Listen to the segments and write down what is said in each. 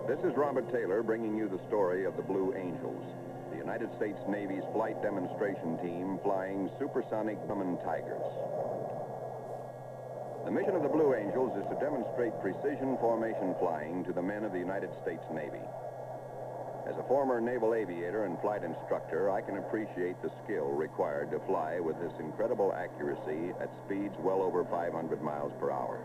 This is Robert Taylor bringing you the story of the Blue Angels, the United States Navy's flight demonstration team flying supersonic Grumman Tigers. The mission of the Blue Angels is to demonstrate precision formation flying to the men of the United States Navy. As a former naval aviator and flight instructor, I can appreciate the skill required to fly with this incredible accuracy at speeds well over 500 miles per hour.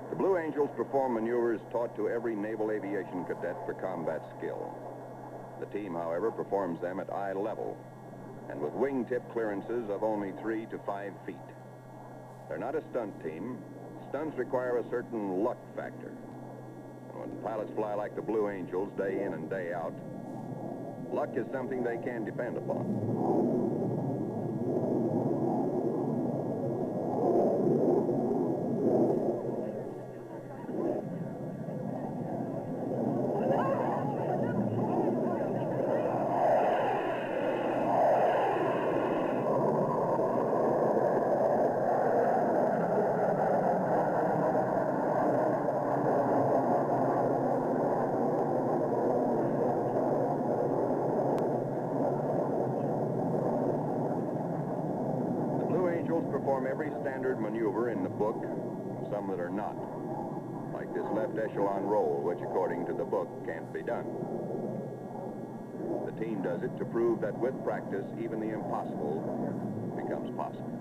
The Blue Angels perform maneuvers taught to every naval aviation cadet for combat skill. The team, however, performs them at eye level and with wingtip clearances of only 3 to 5 feet. They're not a stunt team. Stunts require a certain luck factor. And when pilots fly like the Blue Angels day in and day out, luck is something they can depend upon. Perform every standard maneuver in the book, and some that are not, like this left echelon roll, which according to the book can't be done. The team does it to prove that with practice, even the impossible becomes possible.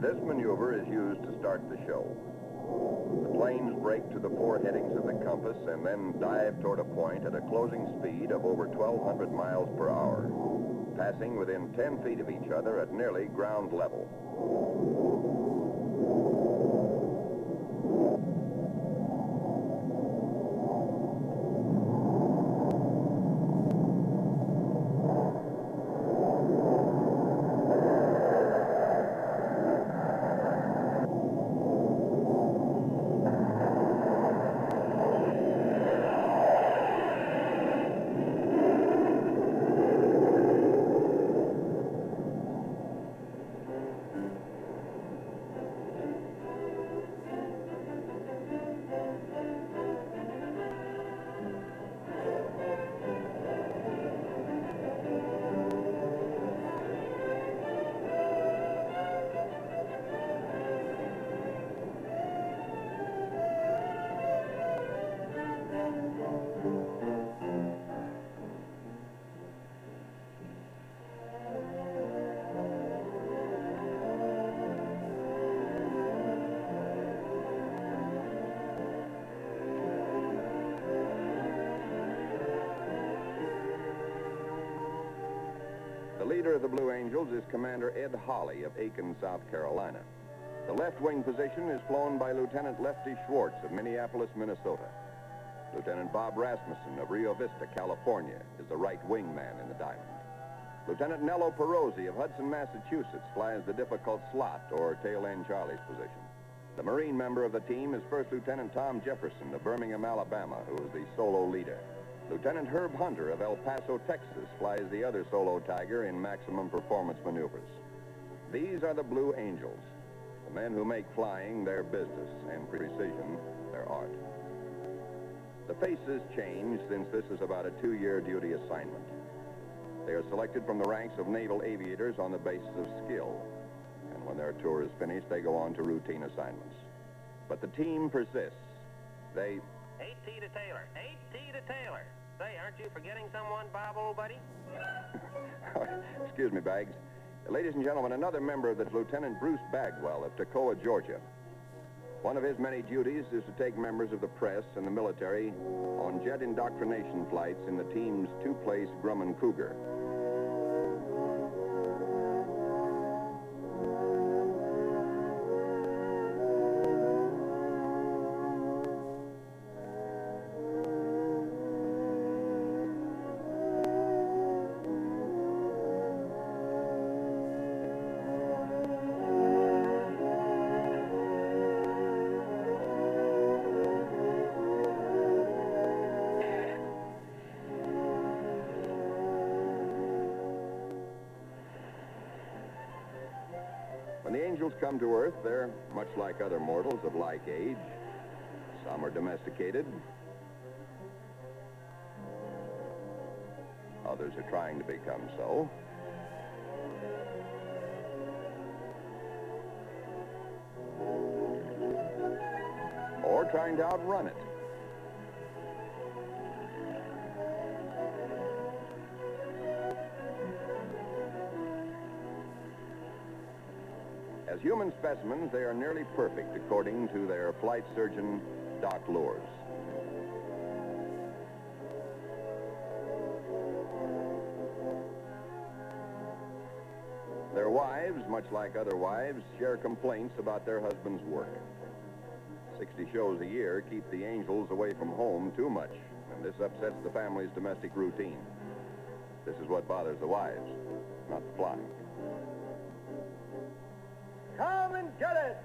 This maneuver is used to start the show. The planes brake to the 4 headings of the compass and then dive toward a point at a closing speed of over 1,200 miles per hour, passing within 10 feet of each other at nearly ground level. The leader of the Blue Angels is Commander Ed Hawley of Aiken, South Carolina. The left wing position is flown by Lieutenant Lefty Schwartz of Minneapolis, Minnesota. Lieutenant Bob Rasmussen of Rio Vista, California, is the right wing man in the Diamond. Lieutenant Nello Perosi of Hudson, Massachusetts, flies the difficult slot or tail end Charlie's position. The Marine member of the team is First Lieutenant Tom Jefferson of Birmingham, Alabama, who is the solo leader. Lieutenant Herb Hunter of El Paso, Texas, flies the other solo Tiger in maximum performance maneuvers. These are the Blue Angels, the men who make flying their business and precision their art. The faces change since this is about a 2-year duty assignment. They are selected from the ranks of naval aviators on the basis of skill, and when their tour is finished, they go on to routine assignments. But the team persists. They... 8T to Taylor. 8T to Taylor. Say, aren't you forgetting someone, Bob, old buddy? Excuse me, Baggs. Ladies and gentlemen, another member of this Lieutenant Bruce Bagwell of Toccoa, Georgia. One of his many duties is to take members of the press and the military on jet indoctrination flights in the team's 2-place Grumman Cougar. When the angels come to Earth, they're much like other mortals of like age. Some are domesticated. Others are trying to become so. Or trying to outrun it. As human specimens, they are nearly perfect, according to their flight surgeon, Doc Lours. Their wives, much like other wives, share complaints about their husband's work. 60 shows a year keep the angels away from home too much, and this upsets the family's domestic routine. This is what bothers the wives, not the flying. Come and get it!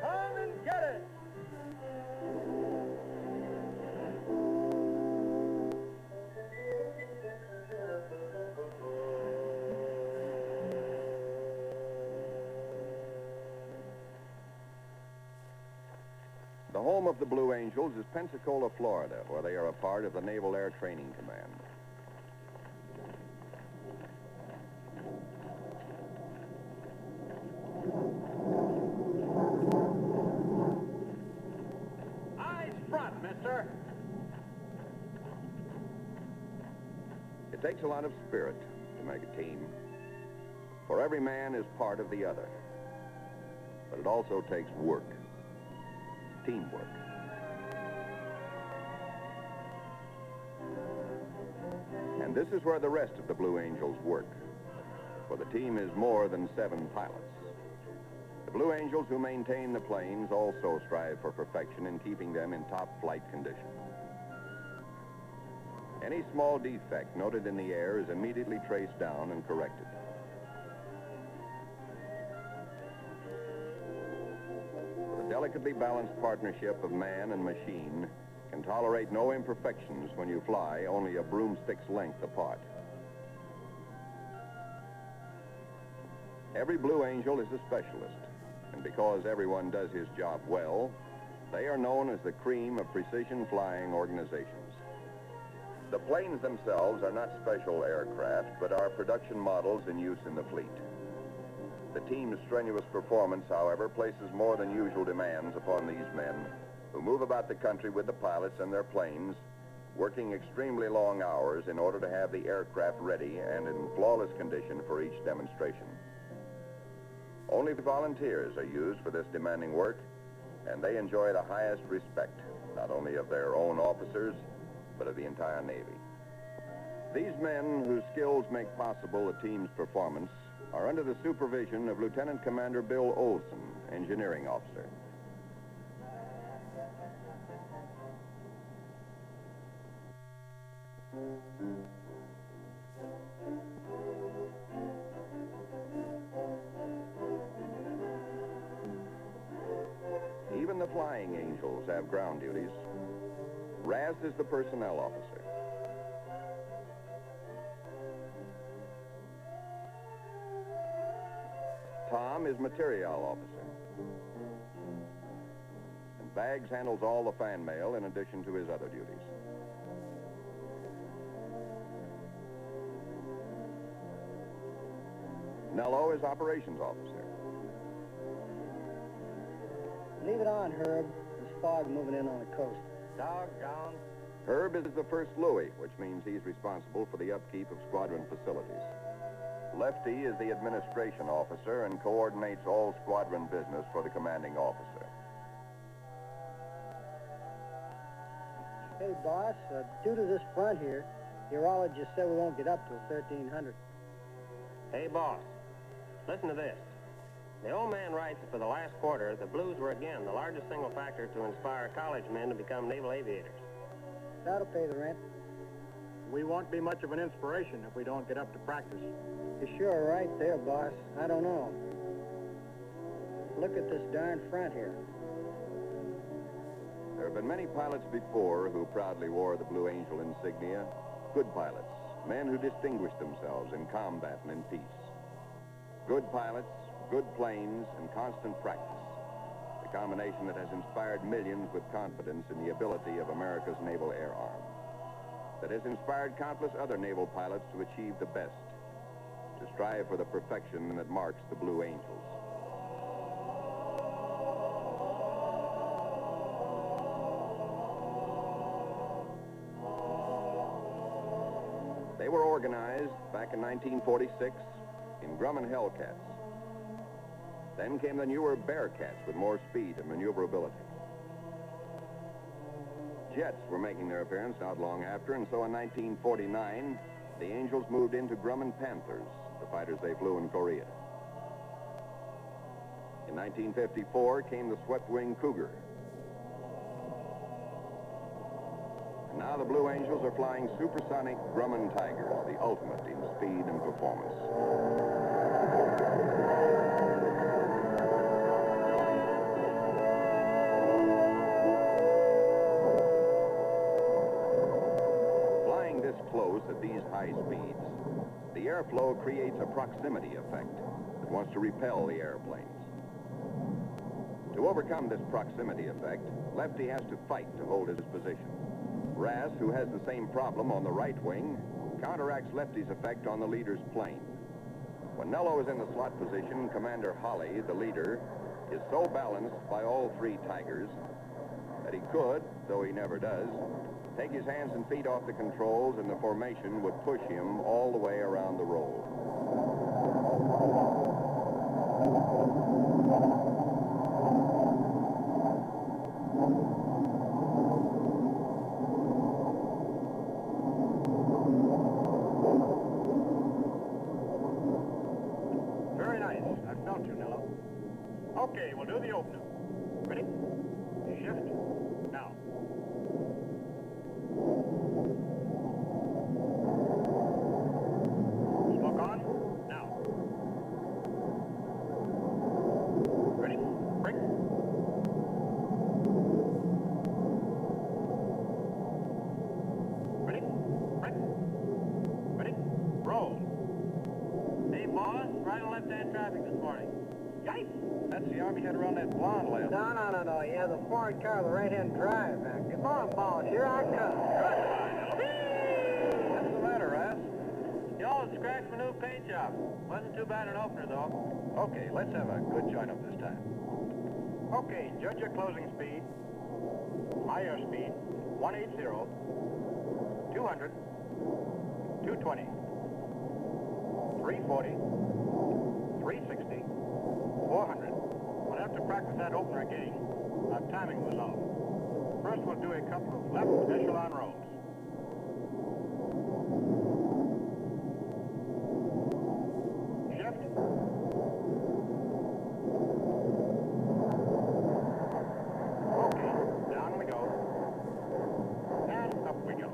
Come and get it! The home of the Blue Angels is Pensacola, Florida, where they are a part of the Naval Air Training Command. Eyes front, mister! It takes a lot of spirit to make a team, for every man is part of the other. But it also takes work. Teamwork. And this is where the rest of the Blue Angels work, for the team is more than 7 pilots. The Blue Angels who maintain the planes also strive for perfection in keeping them in top flight condition. Any small defect noted in the air is immediately traced down and corrected. The delicately balanced partnership of man and machine can tolerate no imperfections when you fly only a broomstick's length apart. Every Blue Angel is a specialist, and because everyone does his job well, they are known as the cream of precision flying organizations. The planes themselves are not special aircraft, but are production models in use in the fleet. The team's strenuous performance, however, places more than usual demands upon these men who move about the country with the pilots and their planes, working extremely long hours in order to have the aircraft ready and in flawless condition for each demonstration. Only volunteers are used for this demanding work, and they enjoy the highest respect, not only of their own officers, but of the entire Navy. These men, whose skills make possible the team's performance, are under the supervision of Lieutenant Commander Bill Olson, engineering officer. Even the flying angels have ground duties. Raz is the personnel officer. Tom is material officer. And Bags handles all the fan mail in addition to his other duties. Nello is operations officer. Leave it on, Herb. There's fog moving in on the coast. Doggone. Herb is the first Louis, which means he's responsible for the upkeep of squadron facilities. Lefty is the administration officer and coordinates all squadron business for the commanding officer. Hey, boss, due to this front here, the urologist said we won't get up till 1300. Hey, boss, listen to this. The old man writes that for the last quarter, the Blues were again the largest single factor to inspire college men to become naval aviators. That'll pay the rent. We won't be much of an inspiration if we don't get up to practice. You're sure right there, boss. I don't know. Look at this darn front here. There have been many pilots before who proudly wore the Blue Angel insignia. Good pilots, men who distinguished themselves in combat and in peace. Good pilots, good planes, and constant practice. The combination that has inspired millions with confidence in the ability of America's naval air arm. That has inspired countless other naval pilots to achieve the best, to strive for the perfection that marks the Blue Angels. They were organized back in 1946 in Grumman Hellcats. Then came the newer Bearcats with more speed and maneuverability. Jets were making their appearance not long after, and so in 1949, the Angels moved into Grumman Panthers, the fighters they flew in Korea. In 1954 came the swept-wing Cougar. And now the Blue Angels are flying supersonic Grumman Tigers, the ultimate in speed and performance. Close at these high speeds, the airflow creates a proximity effect that wants to repel the airplanes. To overcome this proximity effect, Lefty has to fight to hold his position. Rass, who has the same problem on the right wing, counteracts Lefty's effect on the leader's plane. When Nello is in the slot position, Commander Holly, the leader, is so balanced by all three Tigers that he could, though he never does, take his hands and feet off the controls, and the formation would push him all the way around the roll. Very nice. I felt you, Nello. Okay, we'll do the opener. Ready? Shift. Now. Smoke on. Now. Ready? Break. Ready? Break. Ready? Roll. Hey, boss, right and left-hand traffic this morning. Yikes! That's the Army head around that blonde last. No. Yeah, the foreign car with the right-hand drive. Come on, boss. Here I come. What's the matter, Rass? You always scratched my new paint job. Wasn't too bad an opener, though. Okay, let's have a good join-up this time. Okay, judge your closing speed. My airspeed, 180, 200, 220, 340, 360, 400. We'll have to practice that opener again. Our timing was off. First, we'll do a couple of left echelon rolls. Shift. Okay, down we go. And up we go.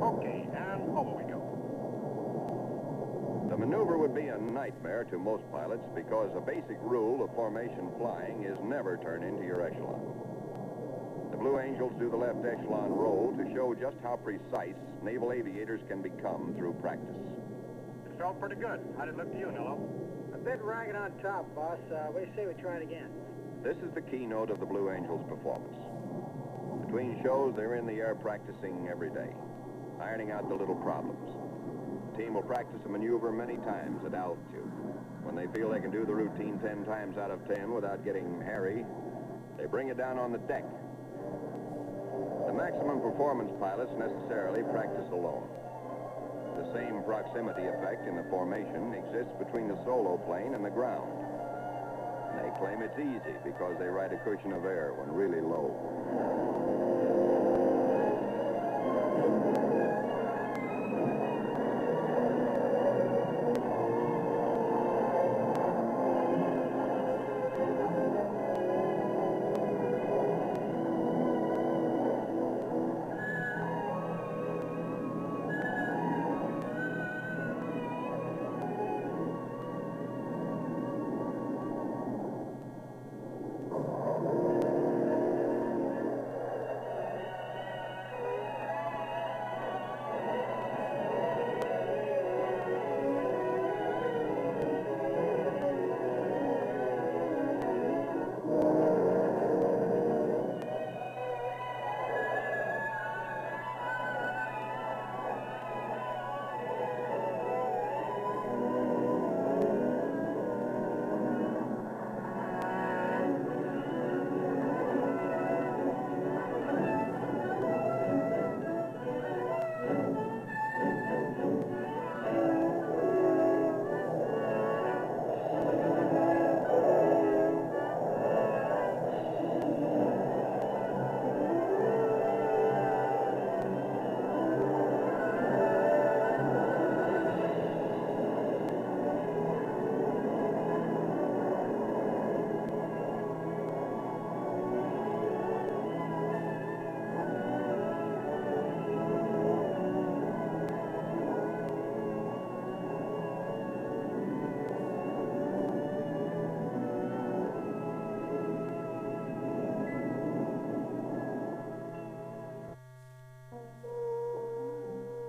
Okay, and over we go. The maneuver would be a nightmare to most pilots because the basic rule of formation flying is never turn into your echelon. The Blue Angels do the left echelon roll to show just how precise naval aviators can become through practice. It felt pretty good. How did it look to you, Nello? A bit ragged on top, boss. What do you say we try it again? This is the keynote of the Blue Angels' performance. Between shows, they're in the air practicing every day, ironing out the little problems. The team will practice a maneuver many times at altitude. When they feel they can do the routine 10 times out of 10 without getting hairy, they bring it down on the deck. The maximum performance pilots necessarily practice alone. The same proximity effect in the formation exists between the solo plane and the ground. And they claim it's easy because they ride a cushion of air when really low.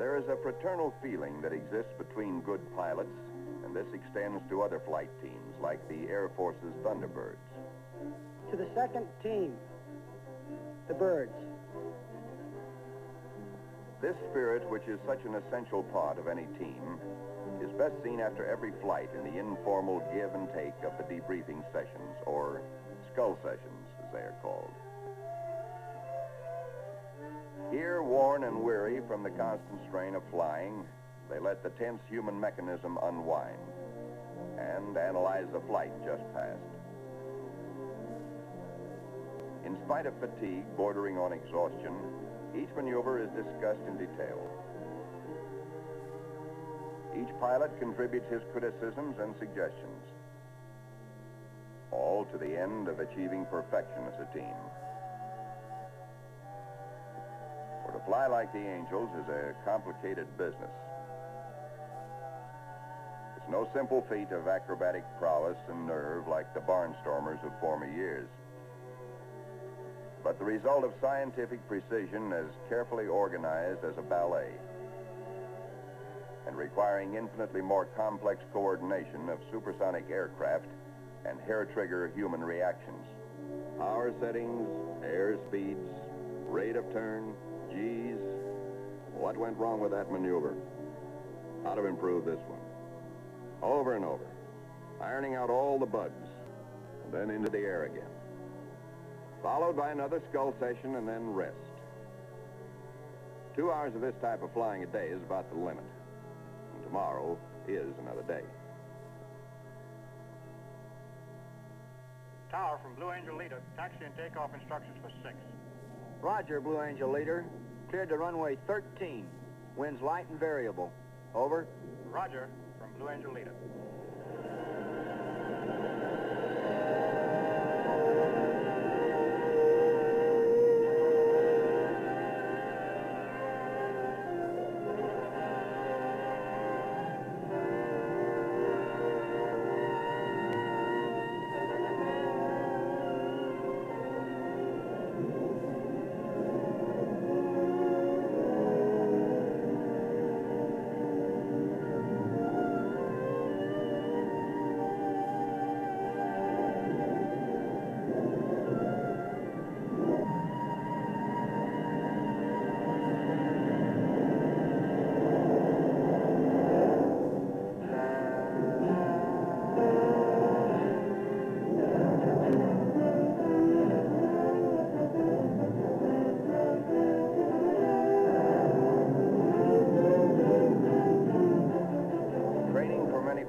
There is a fraternal feeling that exists between good pilots, and this extends to other flight teams like the Air Force's Thunderbirds. To the second team, the Birds. This spirit, which is such an essential part of any team, is best seen after every flight in the informal give and take of the debriefing sessions, or skull sessions, as they are called. Here, worn and weary from the constant strain of flying, they let the tense human mechanism unwind and analyze the flight just past. In spite of fatigue bordering on exhaustion, each maneuver is discussed in detail. Each pilot contributes his criticisms and suggestions, all to the end of achieving perfection as a team. For to fly like the Angels is a complicated business. It's no simple feat of acrobatic prowess and nerve like the barnstormers of former years, but the result of scientific precision as carefully organized as a ballet, and requiring infinitely more complex coordination of supersonic aircraft and hair-trigger human reactions. Power settings, air speeds, rate of turn, G's. What went wrong with that maneuver? How to improve this one? Over and over, ironing out all the bugs, and then into the air again. Followed by another skull session and then rest. 2 hours of this type of flying a day is about the limit. And tomorrow is another day. Tower from Blue Angel Leader. Taxi and takeoff instructions for 6. Roger, Blue Angel Leader. Cleared to runway 13. Winds light and variable. Over. Roger from Blue Angel Leader.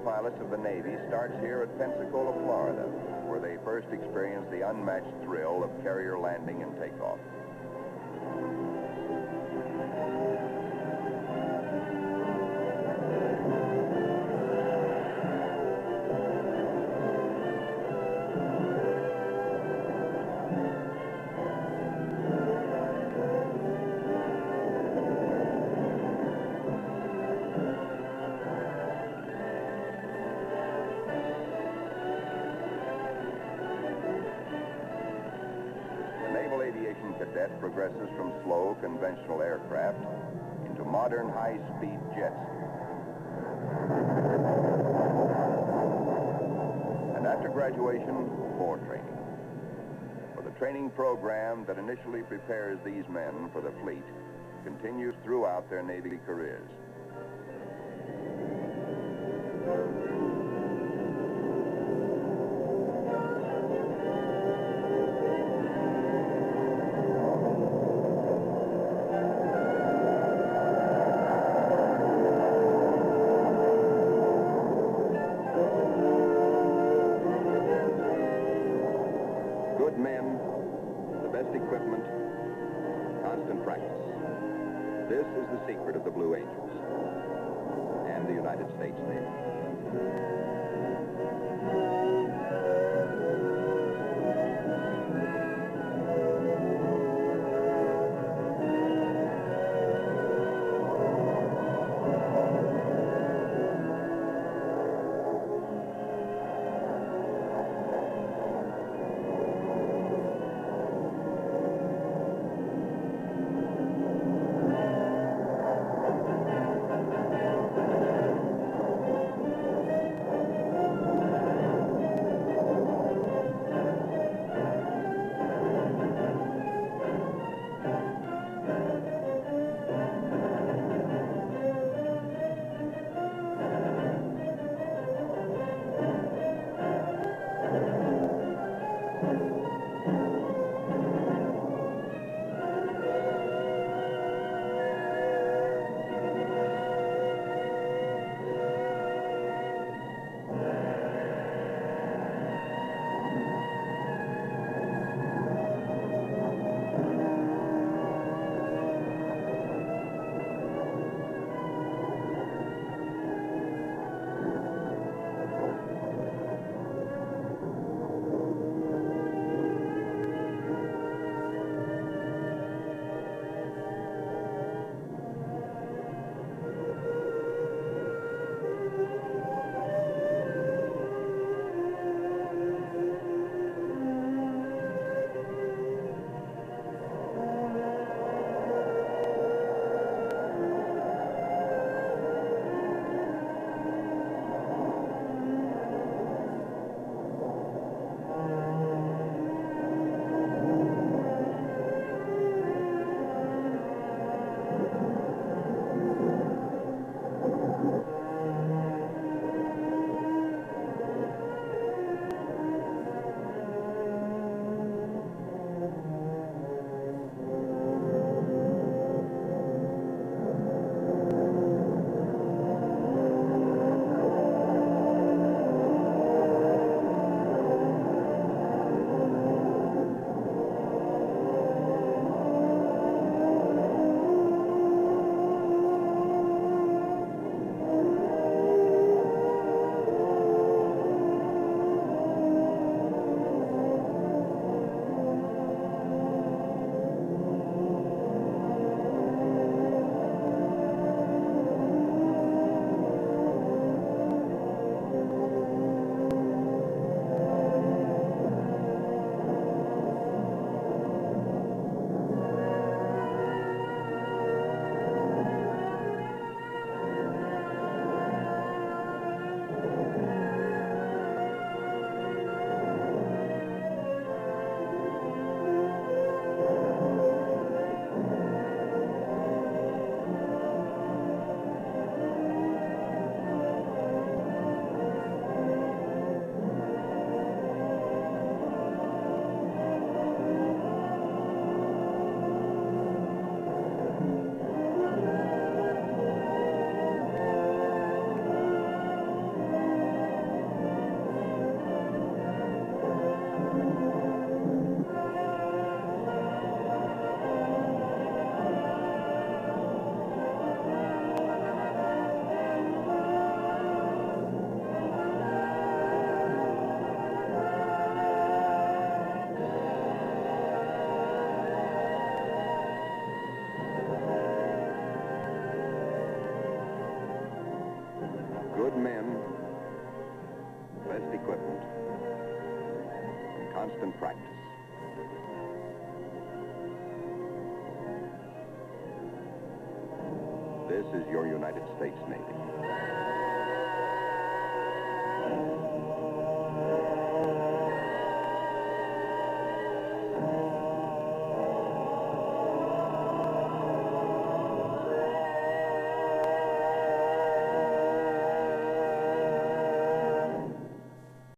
Pilots of the Navy starts here at Pensacola, Florida, where they first experience the unmatched thrill of carrier landing and takeoff. Cadet progresses from slow, conventional aircraft into modern high-speed jets. And after graduation, more training. For the training program that initially prepares these men for the fleet continues throughout their Navy careers. Men, the best equipment, constant practice. This is the secret of the Blue Angels and the United States Navy. constant practice. This is your United States Navy.